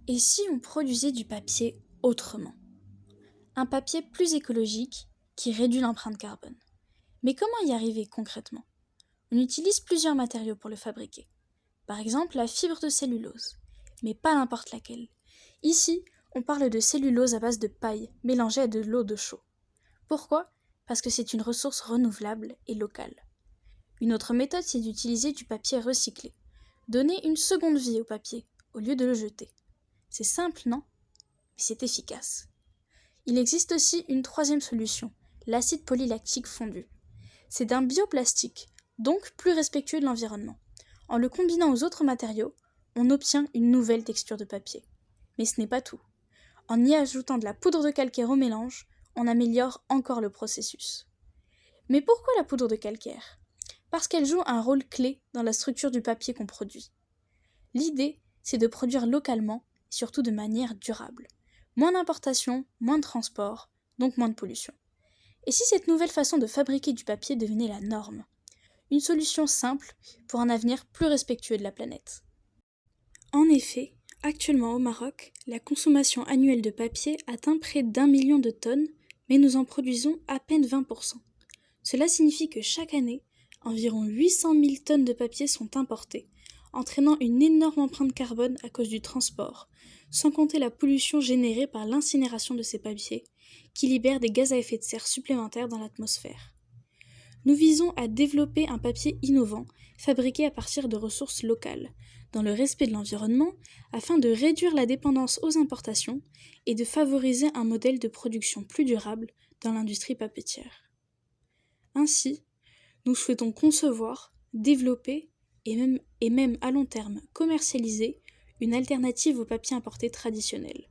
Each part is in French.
Et si on produisait du papier autrement? Un papier plus écologique qui réduit l'empreinte carbone. Mais comment y arriver concrètement? On utilise plusieurs matériaux pour le fabriquer. Par exemple, la fibre de cellulose, mais pas n'importe laquelle. Ici, on parle de cellulose à base de paille mélangée à de l'eau de chaux. Pourquoi? Parce que c'est une ressource renouvelable et locale. Une autre méthode, c'est d'utiliser du papier recyclé. Donner une seconde vie au papier, au lieu de le jeter. C'est simple, non? Mais c'est efficace. Il existe aussi une troisième solution, l'acide polylactique fondu. C'est d'un bioplastique, donc plus respectueux de l'environnement. En le combinant aux autres matériaux, on obtient une nouvelle texture de papier. Mais ce n'est pas tout. En y ajoutant de la poudre de calcaire au mélange, on améliore encore le processus. Mais pourquoi la poudre de calcaire? Parce qu'elle joue un rôle clé dans la structure du papier qu'on produit. L'idée, c'est de produire localement, et surtout de manière durable. Moins d'importation, moins de transport, donc moins de pollution. Et si cette nouvelle façon de fabriquer du papier devenait la norme? Une solution simple pour un avenir plus respectueux de la planète. En effet, actuellement au Maroc, la consommation annuelle de papier atteint près d'1 million de tonnes, mais nous en produisons à peine 20%. Cela signifie que chaque année, environ 800 000 tonnes de papier sont importées, entraînant une énorme empreinte carbone à cause du transport, sans compter la pollution générée par l'incinération de ces papiers, qui libèrent des gaz à effet de serre supplémentaires dans l'atmosphère. Nous visons à développer un papier innovant, fabriqué à partir de ressources locales, dans le respect de l'environnement, afin de réduire la dépendance aux importations et de favoriser un modèle de production plus durable dans l'industrie papetière. Ainsi, nous souhaitons concevoir, développer et même à long terme commercialiser une alternative au papier importé traditionnel.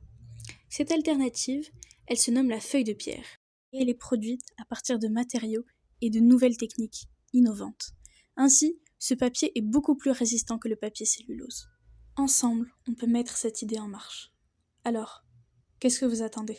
Cette alternative, elle se nomme la feuille de pierre et elle est produite à partir de matériaux et de nouvelles techniques innovantes. Ainsi, ce papier est beaucoup plus résistant que le papier cellulose. Ensemble, on peut mettre cette idée en marche. Alors, qu'est-ce que vous attendez?